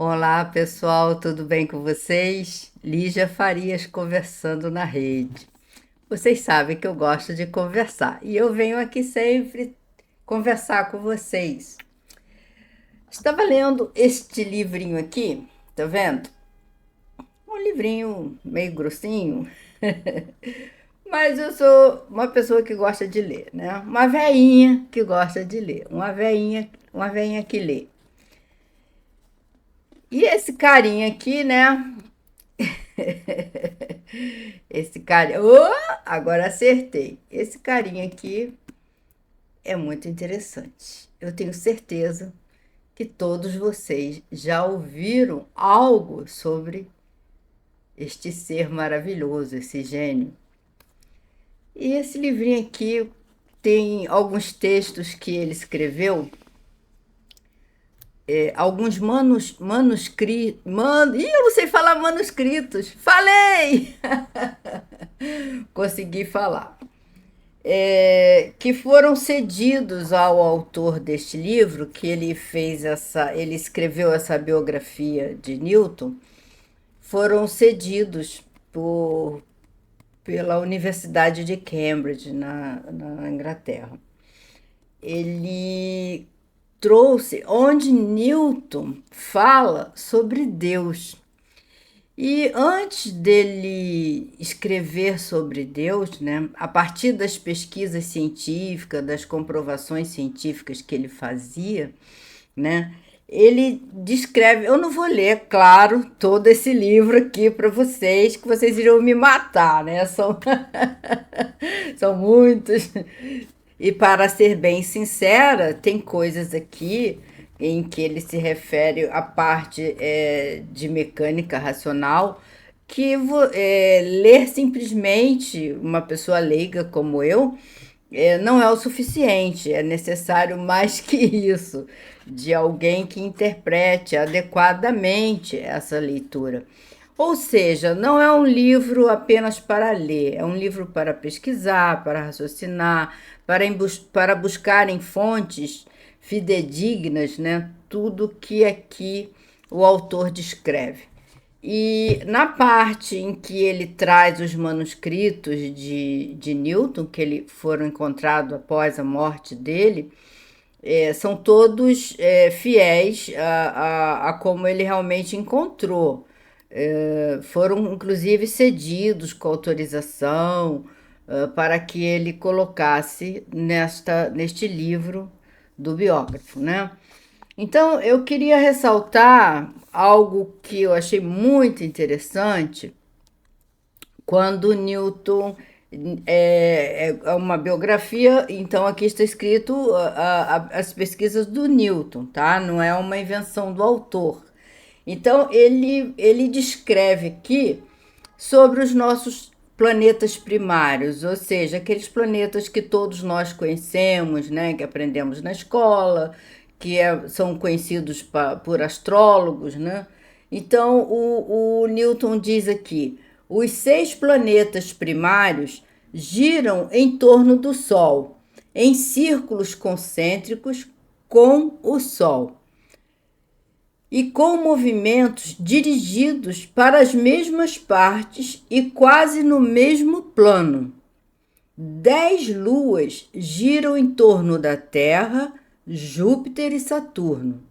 Olá, pessoal, tudo bem com vocês? Lígia Farias conversando na rede. Vocês sabem que eu gosto de conversar e eu venho aqui sempre conversar com vocês. Estava lendo este livrinho aqui, tá vendo? Um livrinho meio grossinho, mas eu sou uma pessoa que gosta de ler, né? Uma veinha que gosta de ler, uma veinha que lê. E esse carinha aqui, né? Esse cara. Oh, agora acertei. Esse carinha aqui é muito interessante. Eu tenho certeza que todos vocês já ouviram algo sobre este ser maravilhoso, esse gênio. E esse livrinho aqui tem alguns textos que ele escreveu, alguns manuscritos. Ih, eu não sei falar manuscritos. Falei! Consegui falar. Que foram cedidos ao autor deste livro, que ele escreveu essa biografia de Newton, foram cedidos pela Universidade de Cambridge, na Inglaterra. Ele trouxe onde Newton fala sobre Deus. E antes dele escrever sobre Deus, né, a partir das pesquisas científicas, das comprovações científicas que ele fazia, né, ele descreve. Eu não vou ler, claro, todo esse livro aqui para vocês, que vocês iriam me matar, né? São muitos. E para ser bem sincera, tem coisas aqui em que ele se refere à parte de mecânica racional que ler simplesmente uma pessoa leiga como eu não é o suficiente, é necessário mais que isso, de alguém que interprete adequadamente essa leitura. Ou seja, não é um livro apenas para ler, é um livro para pesquisar, para raciocinar, para buscar em fontes fidedignas, né, tudo que aqui o autor descreve. E na parte em que ele traz os manuscritos de Newton, que ele foram encontrados após a morte dele, são todos fiéis a como ele realmente encontrou. Foram inclusive cedidos com autorização para que ele colocasse neste livro do biógrafo, né? Então eu queria ressaltar algo que eu achei muito interessante quando Newton é uma biografia, então aqui está escrito as pesquisas do Newton, tá? Não é uma invenção do autor. Então ele descreve aqui sobre os nossos planetas primários, ou seja, aqueles planetas que todos nós conhecemos, né, que aprendemos na escola, são conhecidos por astrólogos, né? Então o Newton diz aqui: os 6 planetas primários giram em torno do Sol, em círculos concêntricos com o Sol e com movimentos dirigidos para as mesmas partes e quase no mesmo plano. 10 luas giram em torno da Terra, Júpiter e Saturno,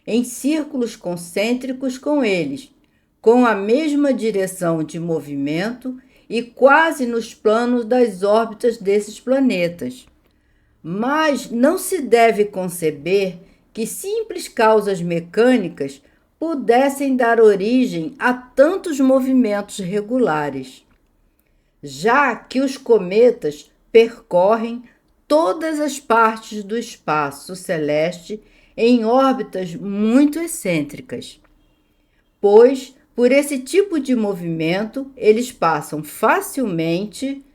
em círculos concêntricos com eles, com a mesma direção de movimento e quase nos planos das órbitas desses planetas. Mas não se deve conceber que simples causas mecânicas pudessem dar origem a tantos movimentos regulares, já que os cometas percorrem todas as partes do espaço celeste em órbitas muito excêntricas, pois, por esse tipo de movimento, eles passam facilmente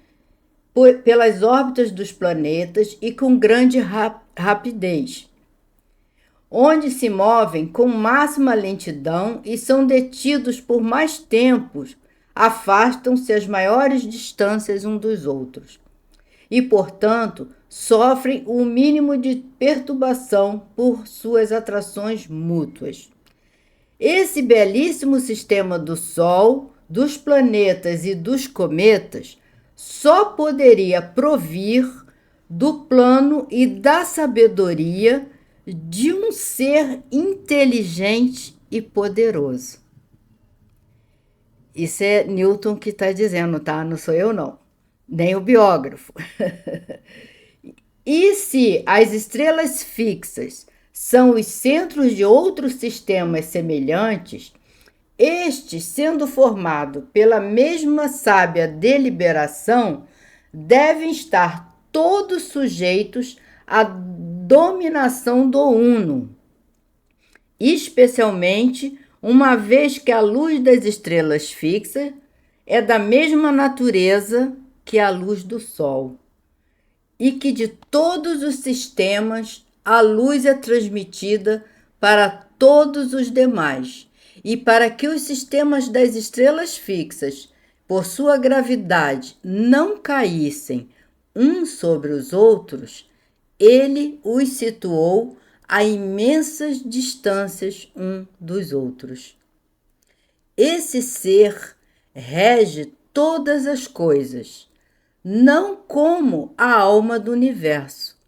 pelas órbitas dos planetas e com grande rapidez, onde se movem com máxima lentidão e são detidos por mais tempos, afastam-se as maiores distâncias uns dos outros e, portanto, sofrem o mínimo de perturbação por suas atrações mútuas. Esse belíssimo sistema do Sol, dos planetas e dos cometas só poderia provir do plano e da sabedoria de um ser inteligente e poderoso. Isso é Newton que está dizendo, tá? Não sou eu, não. Nem o biógrafo. E se as estrelas fixas são os centros de outros sistemas semelhantes, estes, sendo formados pela mesma sábia deliberação, devem estar todos sujeitos à dominação do Uno, especialmente uma vez que a luz das estrelas fixas é da mesma natureza que a luz do Sol, e que de todos os sistemas a luz é transmitida para todos os demais, e para que os sistemas das estrelas fixas, por sua gravidade, não caíssem uns sobre os outros, ele os situou a imensas distâncias um dos outros. Esse ser rege todas as coisas, não como a alma do universo,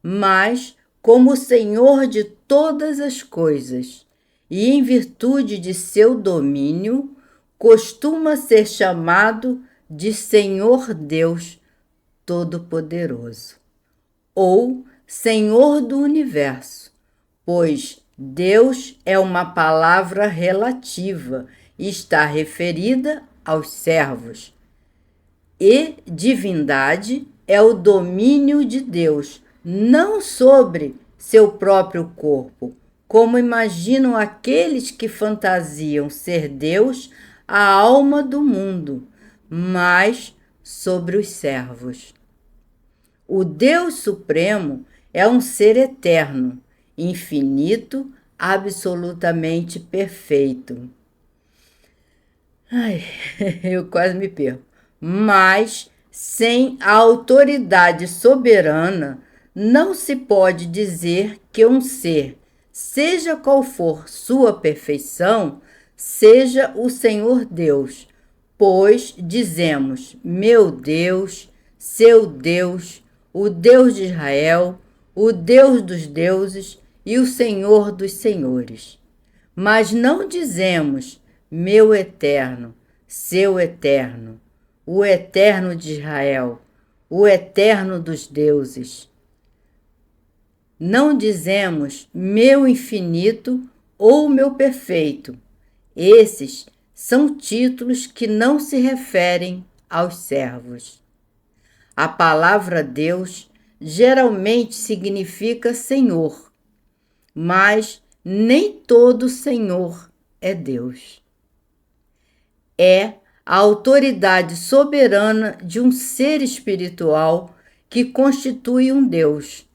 mas como o Senhor de todas as coisas, e em virtude de seu domínio, costuma ser chamado de Senhor Deus Todo-Poderoso, ou Senhor do Universo, pois Deus é uma palavra relativa e está referida aos servos. E divindade é o domínio de Deus, não sobre seu próprio corpo, como imaginam aqueles que fantasiam ser Deus a alma do mundo, mas sobre os servos. O Deus Supremo é um ser eterno, infinito, absolutamente perfeito. Ai, eu quase me perco. Mas, sem a autoridade soberana, não se pode dizer que um ser, seja qual for sua perfeição, seja o Senhor Deus, pois dizemos, meu Deus, seu Deus, o Deus de Israel, o Deus dos deuses e o Senhor dos senhores. Mas não dizemos, meu eterno, seu eterno, o eterno de Israel, o eterno dos deuses. Não dizemos, meu infinito ou meu perfeito. Esses são títulos que não se referem aos servos. A palavra Deus geralmente significa Senhor, mas nem todo Senhor é Deus. É a autoridade soberana de um ser espiritual que constitui um Deus.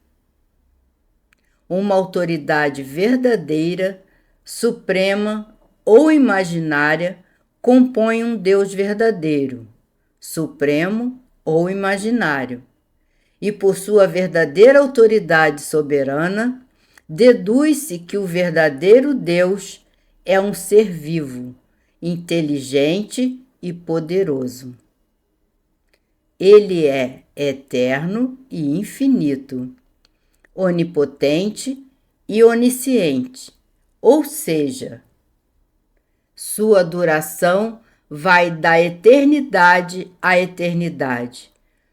Uma autoridade verdadeira, suprema ou imaginária compõe um Deus verdadeiro, supremo ou imaginário, e por sua verdadeira autoridade soberana, deduz-se que o verdadeiro Deus é um ser vivo, inteligente e poderoso. Ele é eterno e infinito, onipotente e onisciente, ou seja, sua duração vai da eternidade à eternidade,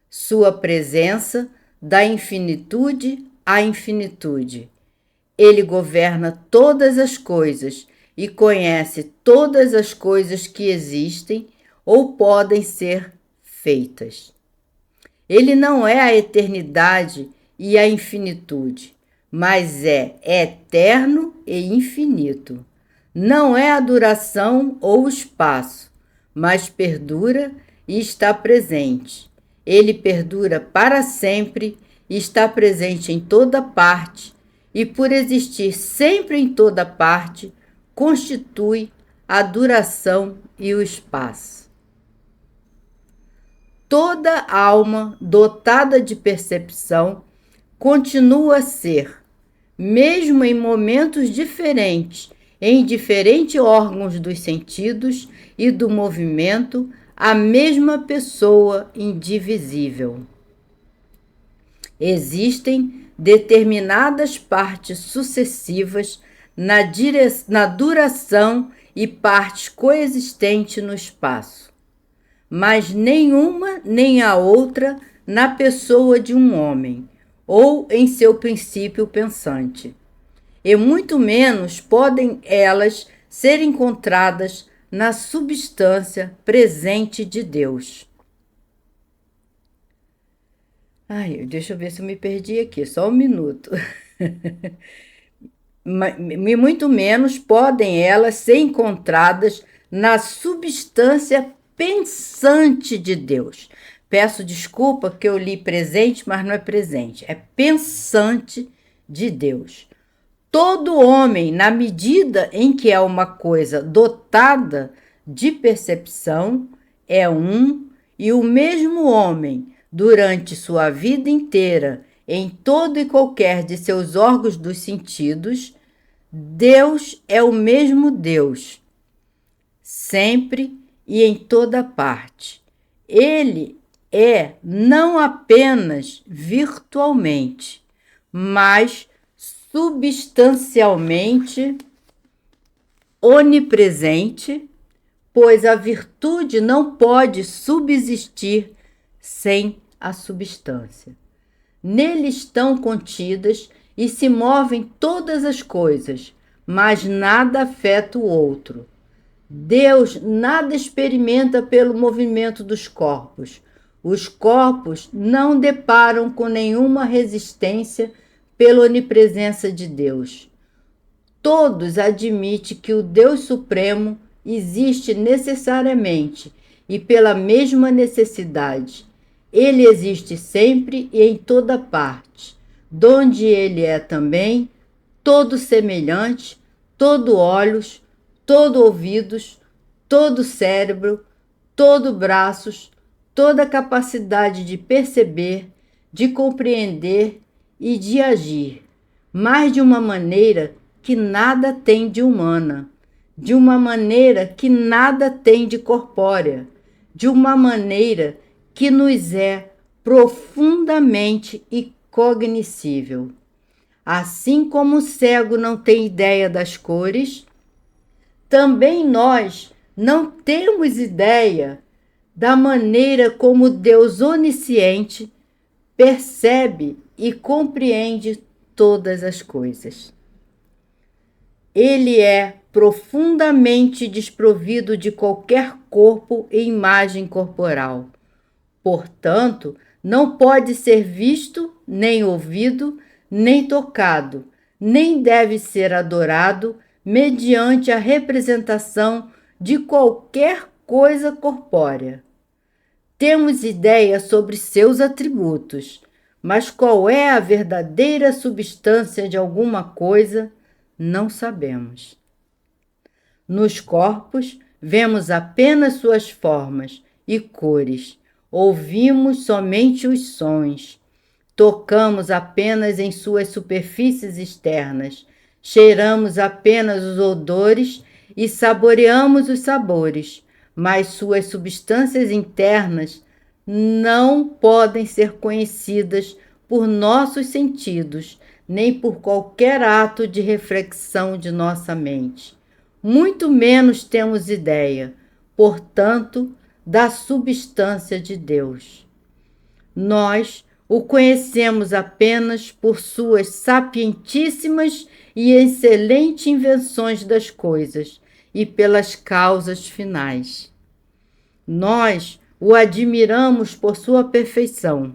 sua presença da infinitude à infinitude. Ele governa todas as coisas e conhece todas as coisas que existem ou podem ser feitas. Ele não é a eternidade e a infinitude, mas é eterno e infinito. Não é a duração ou o espaço, mas perdura e está presente. Ele perdura para sempre e está presente em toda parte, e por existir sempre em toda parte, constitui a duração e o espaço. Toda alma dotada de percepção continua a ser, mesmo em momentos diferentes em diferentes órgãos dos sentidos e do movimento, a mesma pessoa indivisível. Existem determinadas partes sucessivas na duração e partes coexistentes no espaço, mas nenhuma nem a outra na pessoa de um homem, ou em seu princípio pensante. E muito menos podem elas ser encontradas na substância presente de Deus. Deixa eu ver se eu me perdi aqui, só um minuto. E muito menos podem elas ser encontradas na substância pensante de Deus. Peço desculpa que eu li presente, mas não é presente, é pensante de Deus. Todo homem, na medida em que é uma coisa dotada de percepção, é um e o mesmo homem durante sua vida inteira, em todo e qualquer de seus órgãos dos sentidos. Deus é o mesmo Deus, sempre e em toda parte. Ele é não apenas virtualmente, mas substancialmente onipresente, pois a virtude não pode subsistir sem a substância. Nele estão contidas e se movem todas as coisas, mas nada afeta o outro. Deus nada experimenta pelo movimento dos corpos. Os corpos não deparam com nenhuma resistência pela onipresença de Deus. Todos admitem que o Deus Supremo existe necessariamente e pela mesma necessidade. Ele existe sempre e em toda parte, donde ele é também todo semelhante, todo olhos, todo ouvidos, todo cérebro, todo braços, toda capacidade de perceber, de compreender e de agir, mas de uma maneira que nada tem de humana, de uma maneira que nada tem de corpórea, de uma maneira que nos é profundamente incognoscível. Assim como o cego não tem ideia das cores, também nós não temos ideia da maneira como Deus onisciente percebe e compreende todas as coisas. Ele é profundamente desprovido de qualquer corpo e imagem corporal. Portanto, não pode ser visto, nem ouvido, nem tocado, nem deve ser adorado mediante a representação de qualquer coisa corpórea. Temos ideia sobre seus atributos, mas qual é a verdadeira substância de alguma coisa, não sabemos. Nos corpos, vemos apenas suas formas e cores, ouvimos somente os sons, tocamos apenas em suas superfícies externas, cheiramos apenas os odores e saboreamos os sabores, mas suas substâncias internas não podem ser conhecidas por nossos sentidos, nem por qualquer ato de reflexão de nossa mente. Muito menos temos ideia, portanto, da substância de Deus. Nós o conhecemos apenas por suas sapientíssimas e excelentes invenções das coisas e pelas causas finais. Nós o admiramos por sua perfeição,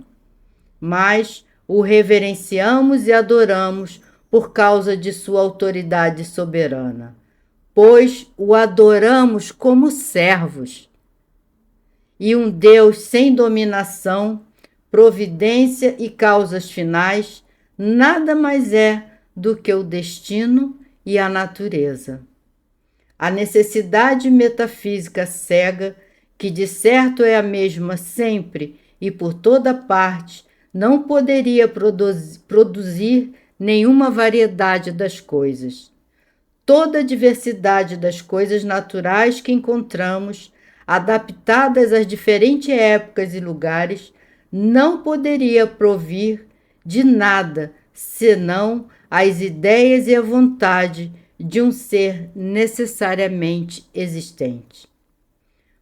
mas o reverenciamos e adoramos por causa de sua autoridade soberana, pois o adoramos como servos. E um Deus sem dominação, providência e causas finais nada mais é do que o destino e a natureza. A necessidade metafísica cega, que de certo é a mesma sempre e por toda parte, não poderia produzir nenhuma variedade das coisas. toda a diversidade das coisas naturais que encontramos, adaptadas às diferentes épocas e lugares, não poderia provir de nada senão as ideias e a vontade de um ser necessariamente existente.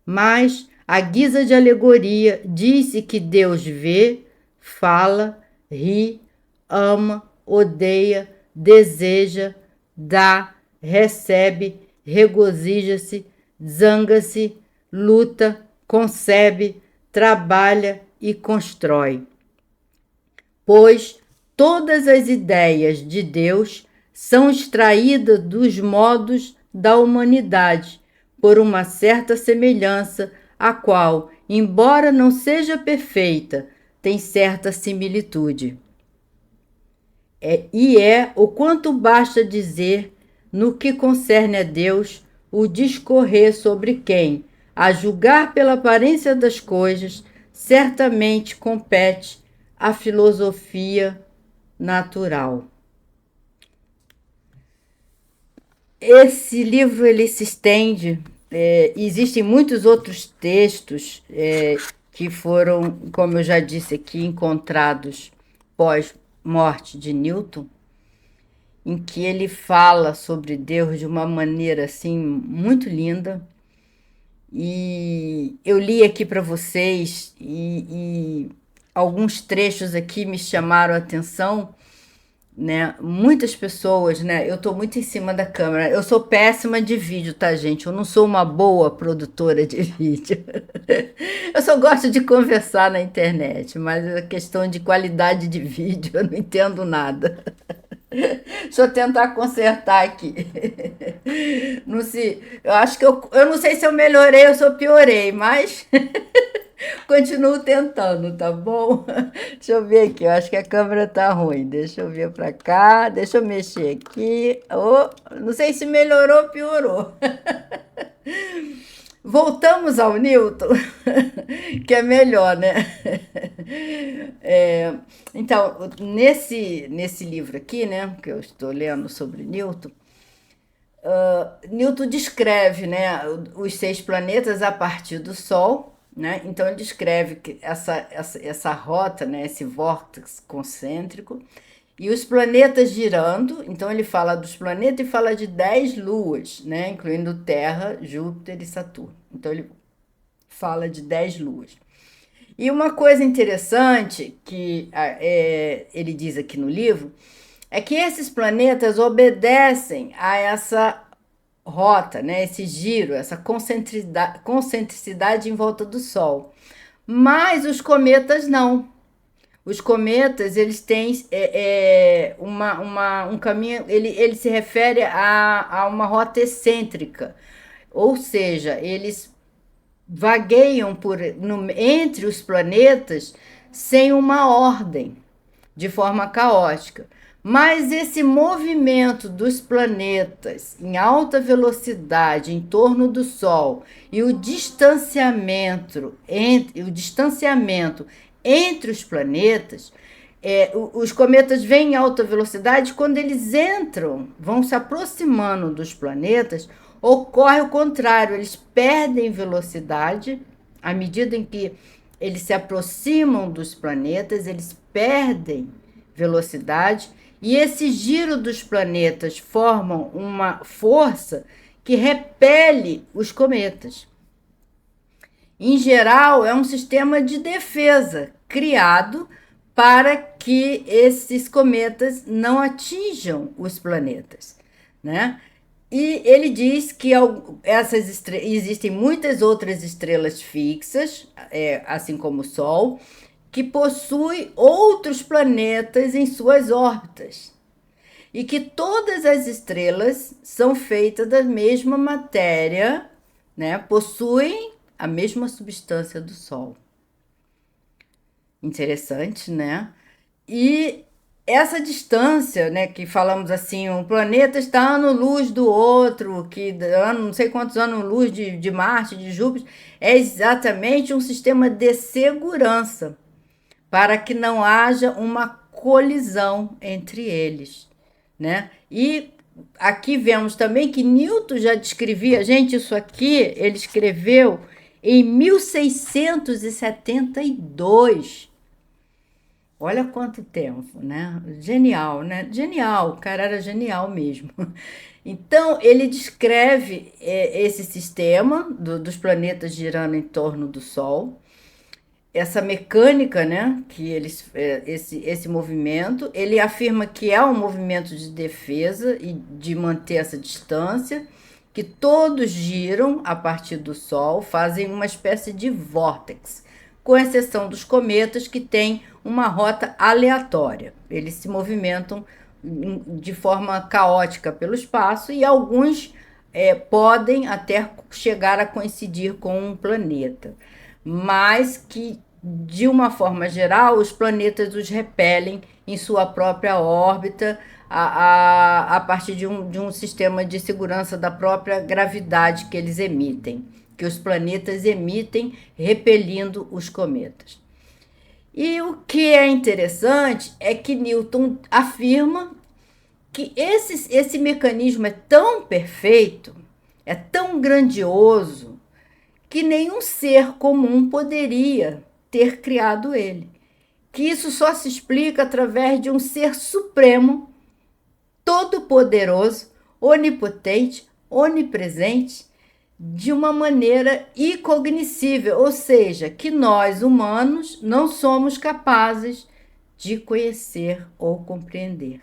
Mas, à guisa de alegoria, diz-se que Deus vê, fala, ri, ama, odeia, deseja, dá, recebe, regozija-se, zanga-se, luta, concebe, trabalha e constrói. Pois todas as ideias de Deus são extraídas dos modos da humanidade, por uma certa semelhança, a qual, embora não seja perfeita, tem certa similitude. É o quanto basta dizer, no que concerne a Deus, o discorrer sobre quem, a julgar pela aparência das coisas, certamente compete à filosofia natural. Esse livro ele se estende, existem muitos outros textos que foram, como eu já disse aqui, encontrados pós-morte de Newton, em que ele fala sobre Deus de uma maneira assim muito linda. E eu li aqui para vocês e alguns trechos aqui me chamaram a atenção, né? Muitas pessoas, né? Eu tô muito em cima da câmera. Eu sou péssima de vídeo, tá, gente? Eu não sou uma boa produtora de vídeo. Eu só gosto de conversar na internet, mas a questão de qualidade de vídeo eu não entendo nada. Deixa eu tentar consertar aqui. Não se, eu acho que eu não sei se eu melhorei ou se eu piorei, mas continuo tentando, tá bom? Deixa eu ver aqui, eu acho que a câmera tá ruim. Deixa eu ver pra cá, deixa eu mexer aqui. Oh, não sei se melhorou ou piorou. Voltamos ao Newton, que é melhor, né? Então, nesse livro aqui, né, que eu estou lendo sobre Newton, Newton descreve, né, os 6 planetas a partir do Sol, né? Então ele descreve que essa rota, né, esse vórtice concêntrico, e os planetas girando. Então ele fala dos planetas e fala de 10 luas, né, incluindo Terra, Júpiter e Saturno. Então ele fala de 10 luas. E uma coisa interessante que ele diz aqui no livro é que esses planetas obedecem a essa rota, né, esse giro, essa concentricidade em volta do Sol. Mas os cometas não. Os cometas, eles têm um caminho, ele se refere a uma rota excêntrica, ou seja, eles vagueiam entre os planetas sem uma ordem, de forma caótica. Mas esse movimento dos planetas em alta velocidade em torno do Sol e o distanciamento entre os planetas, os cometas vêm em alta velocidade. Quando eles entram, vão se aproximando dos planetas, ocorre o contrário, eles perdem velocidade à medida em que eles se aproximam dos planetas, eles perdem velocidade, e esse giro dos planetas formam uma força que repele os cometas. Em geral, é um sistema de defesa criado para que esses cometas não atinjam os planetas, né? E ele diz que existem muitas outras estrelas fixas, assim como o Sol, que possui outros planetas em suas órbitas, e que todas as estrelas são feitas da mesma matéria, né? Possuem a mesma substância do Sol. Interessante, né? E essa distância, né, que falamos assim, um planeta está ano-luz do outro, não sei quantos anos-luz de Marte, de Júpiter, é exatamente um sistema de segurança, para que não haja uma colisão entre eles, né? E aqui vemos também que Newton já descrevia, gente, isso aqui ele escreveu em 1672. Olha quanto tempo, né? Genial, né? Genial, o cara era genial mesmo. Então, ele descreve esse sistema dos planetas girando em torno do Sol, essa mecânica, né, que esse movimento, ele afirma que é um movimento de defesa e de manter essa distância, que todos giram a partir do Sol, fazem uma espécie de vórtex, com exceção dos cometas que têm uma rota aleatória. Eles se movimentam de forma caótica pelo espaço e alguns podem até chegar a coincidir com um planeta, mas que, de uma forma geral, os planetas os repelem em sua própria órbita a partir de um sistema de segurança da própria gravidade que eles emitem, que os planetas emitem repelindo os cometas. E o que é interessante é que Newton afirma que esse mecanismo é tão perfeito, é tão grandioso, que nenhum ser comum poderia ter criado ele. Que isso só se explica através de um ser supremo, todo-poderoso, onipotente, onipresente, de uma maneira incognoscível, ou seja, que nós humanos não somos capazes de conhecer ou compreender,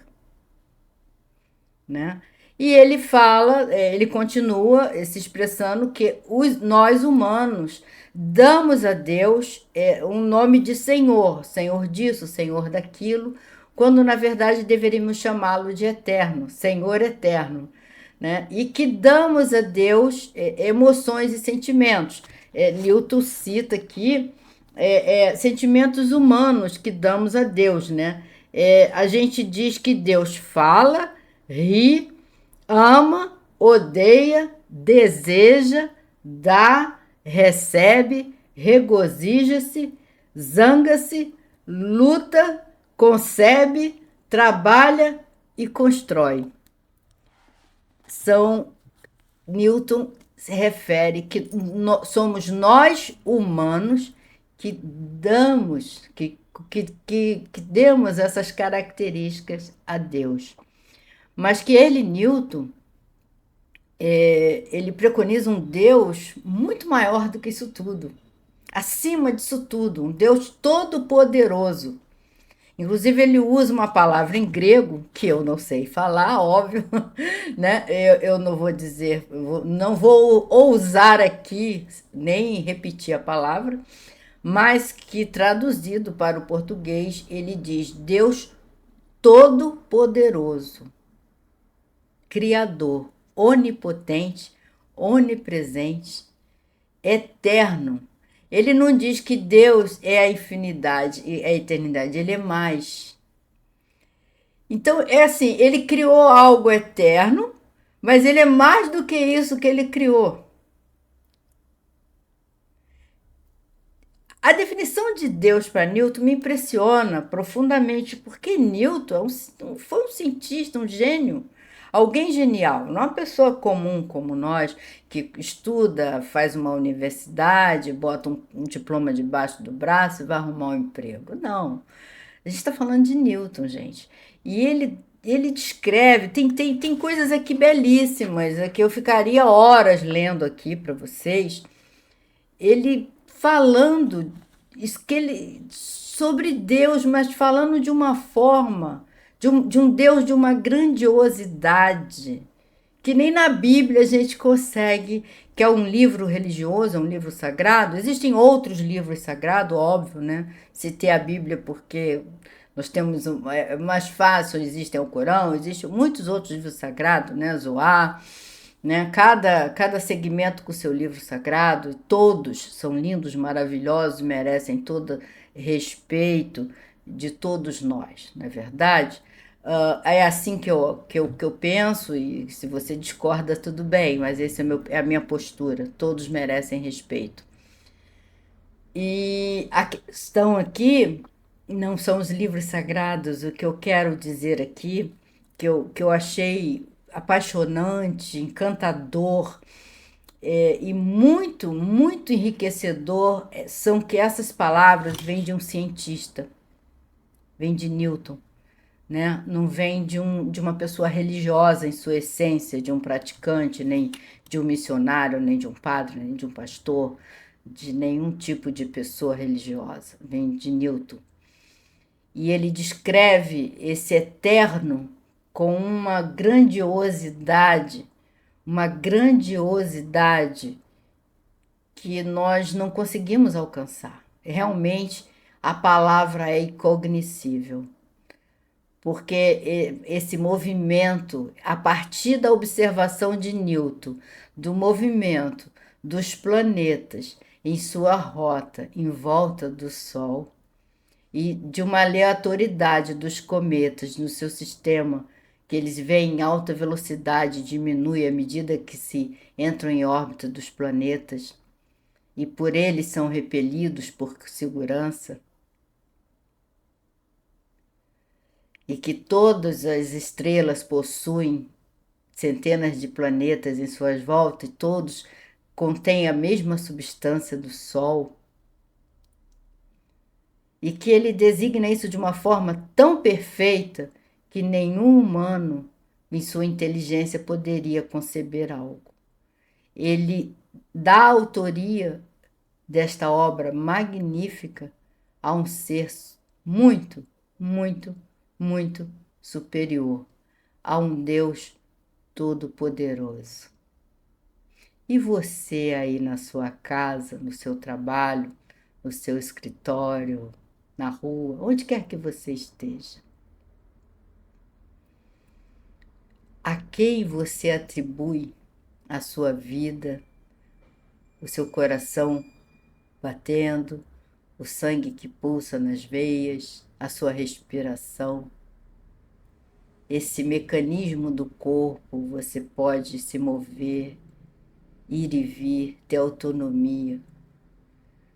né? E ele fala, ele continua se expressando que nós humanos damos a Deus um nome de Senhor, Senhor disso, Senhor daquilo, quando na verdade deveríamos chamá-lo de Eterno, Senhor Eterno, né? E que damos a Deus emoções e sentimentos. Newton cita aqui sentimentos humanos que damos a Deus, né? A gente diz que Deus fala, ri, ama, odeia, deseja, dá, recebe, regozija-se, zanga-se, luta, concebe, trabalha e constrói. Newton se refere que somos nós humanos que demos essas características a Deus. Mas que Newton, ele preconiza um Deus muito maior do que isso tudo, acima disso tudo, um Deus todo-poderoso. Inclusive, ele usa uma palavra em grego, que eu não sei falar, óbvio, né? Eu não vou dizer, não vou ousar aqui nem repetir a palavra, mas que traduzido para o português, ele diz Deus Todo-Poderoso, Criador, onipotente, onipresente, eterno. Ele não diz que Deus é a infinidade e a eternidade, ele é mais. Então, é assim, ele criou algo eterno, mas ele é mais do que isso que ele criou. A definição de Deus para Newton me impressiona profundamente, porque Newton foi um cientista, um gênio, alguém genial, não uma pessoa comum como nós, que estuda, faz uma universidade, bota um diploma debaixo do braço e vai arrumar um emprego. Não. A gente está falando de Newton, gente. E ele descreve, tem coisas aqui belíssimas, que eu ficaria horas lendo aqui para vocês. Ele falando sobre Deus, mas falando de uma forma, de um Deus de uma grandiosidade, que nem na Bíblia a gente consegue, que é um livro religioso, é um livro sagrado. Existem outros livros sagrados, óbvio, né? Citei a Bíblia porque nós temos mais fácil, existem o Corão, existem muitos outros livros sagrados, né? Zoar, né? Cada segmento com seu livro sagrado, todos são lindos, maravilhosos, merecem todo respeito de todos nós, não é verdade? É assim que eu penso, e se você discorda, tudo bem, mas esse é a minha postura. Todos merecem respeito. E a questão aqui não são os livros sagrados, o que eu quero dizer aqui, que eu achei apaixonante, encantador, e muito, muito enriquecedor são que essas palavras vêm de um cientista, vêm de Newton, né? Não vem de uma pessoa religiosa em sua essência, de um praticante, nem de um missionário, nem de um padre, nem de um pastor, de nenhum tipo de pessoa religiosa. Vem de Newton. E ele descreve esse eterno com uma grandiosidade que nós não conseguimos alcançar. Realmente, a palavra é incognoscível, porque esse movimento, a partir da observação de Newton, do movimento dos planetas em sua rota em volta do Sol e de uma aleatoriedade dos cometas no seu sistema, que eles vêm em alta velocidade, diminui à medida que se entram em órbita dos planetas, e por eles são repelidos por segurança, e que todas as estrelas possuem centenas de planetas em suas voltas e todos contêm a mesma substância do Sol, e que ele designa isso de uma forma tão perfeita que nenhum humano, em sua inteligência, poderia conceber algo. Ele dá autoria desta obra magnífica a um ser muito, muito, muito superior, a um Deus todo-poderoso. E você aí na sua casa, no seu trabalho, no seu escritório, na rua, onde quer que você esteja, a quem você atribui a sua vida, o seu coração batendo, o sangue que pulsa nas veias, a sua respiração, esse mecanismo do corpo, você pode se mover, ir e vir, ter autonomia,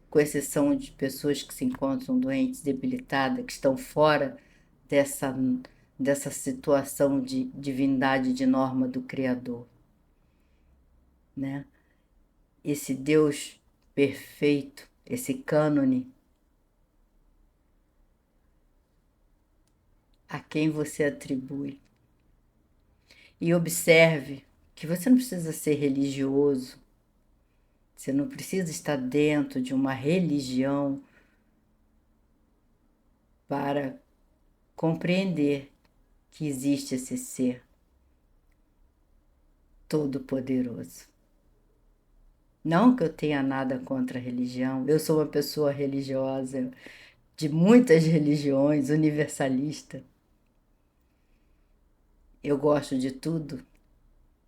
com exceção de pessoas que se encontram doentes, debilitadas, que estão fora dessa situação de divindade, de norma do Criador, né? Esse Deus perfeito, esse cânone, a quem você atribui. E observe que você não precisa ser religioso, você não precisa estar dentro de uma religião para compreender que existe esse ser todo-poderoso. Não que eu tenha nada contra a religião, eu sou uma pessoa religiosa, de muitas religiões, universalista. Eu gosto de tudo,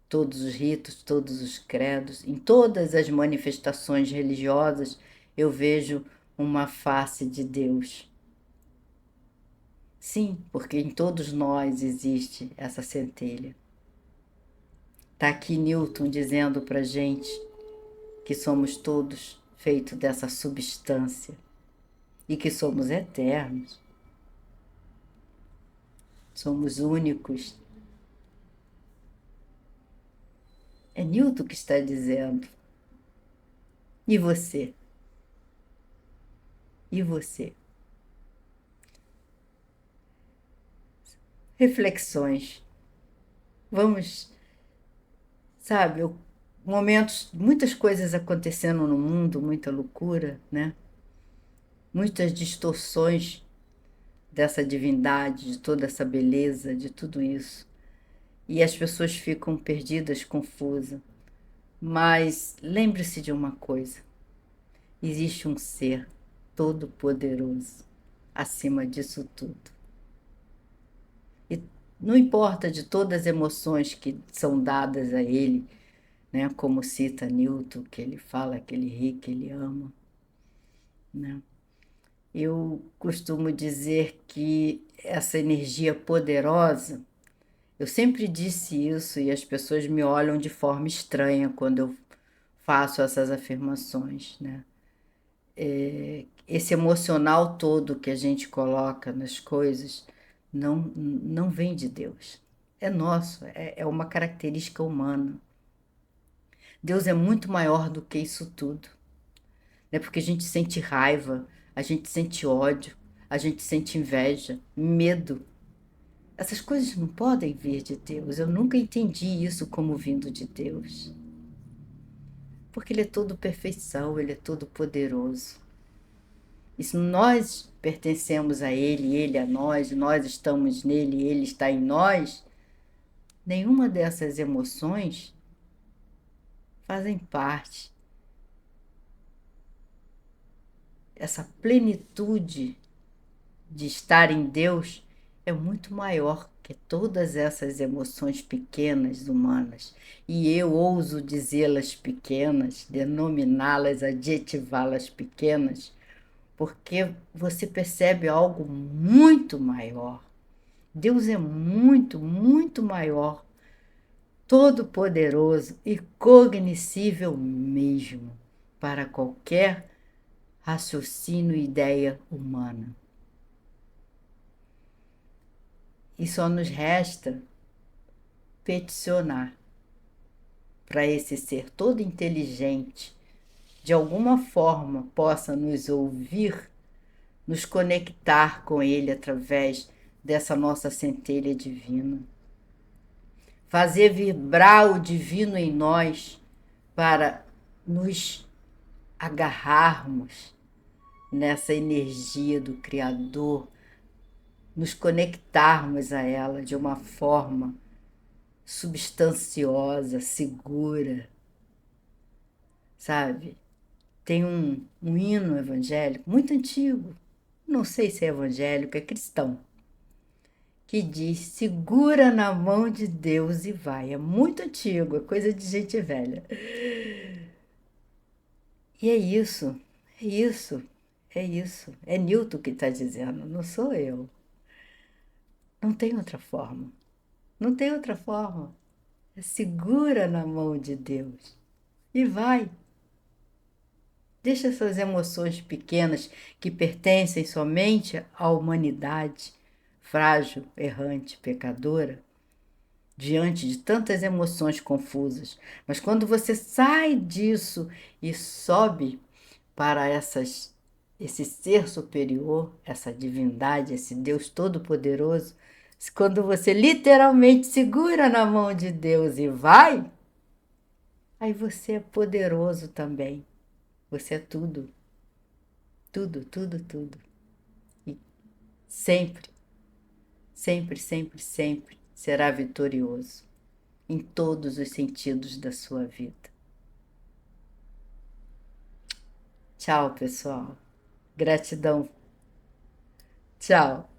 todos os ritos, todos os credos, em todas as manifestações religiosas eu vejo uma face de Deus. Sim, porque em todos nós existe essa centelha. Está aqui Newton dizendo para gente que somos todos feitos dessa substância e que somos eternos. Somos únicos. É Newton que está dizendo. E você? E você? Reflexões. Vamos, sabe, momentos, muitas coisas acontecendo no mundo, muita loucura, né? Muitas distorções dessa divindade, de toda essa beleza, de tudo isso. E as pessoas ficam perdidas, confusas. Mas lembre-se de uma coisa: existe um ser todo-poderoso acima disso tudo. E não importa de todas as emoções que são dadas a ele, né? Como cita Newton, que ele fala que ele ri, que ele ama, né? Eu costumo dizer que essa energia poderosa, eu sempre disse isso e as pessoas me olham de forma estranha quando eu faço essas afirmações, né? Esse emocional todo que a gente coloca nas coisas não vem de Deus. é nosso, é uma característica humana. Deus é muito maior do que isso tudo. Não é porque a gente sente raiva, a gente sente ódio, a gente sente inveja, medo. Essas coisas não podem vir de Deus. Eu nunca entendi isso como vindo de Deus. Porque Ele é todo perfeição, Ele é todo poderoso. E se nós pertencemos a Ele, Ele a nós estamos nele, Ele está em nós, nenhuma dessas emoções fazem parte. Essa plenitude de estar em Deus é muito maior que todas essas emoções pequenas humanas. E eu ouso dizê-las pequenas, denominá-las, adjetivá-las pequenas, porque você percebe algo muito maior. Deus é muito, muito maior, todo-poderoso e cognoscível mesmo para qualquer raciocínio e ideia humana. E só nos resta peticionar para esse ser todo inteligente, de alguma forma possa nos ouvir, nos conectar com ele através dessa nossa centelha divina. Fazer vibrar o divino em nós para nos agarrarmos nessa energia do Criador, nos conectarmos a ela de uma forma substanciosa, segura, sabe? Tem um hino evangélico muito antigo, não sei se é evangélico, é cristão, que diz: segura na mão de Deus e vai. É muito antigo, é coisa de gente velha. E é isso, é isso, é isso. É Newton que está dizendo, não sou eu. Não tem outra forma. Não tem outra forma. Segura na mão de Deus e vai. Deixa essas emoções pequenas que pertencem somente à humanidade, frágil, errante, pecadora, diante de tantas emoções confusas. Mas quando você sai disso e sobe para esse ser superior, essa divindade, esse Deus todo-poderoso, quando você literalmente segura na mão de Deus e vai, aí você é poderoso também. Você é tudo, tudo, tudo, tudo. E sempre, sempre, sempre, sempre será vitorioso em todos os sentidos da sua vida. Tchau, pessoal. Gratidão. Tchau.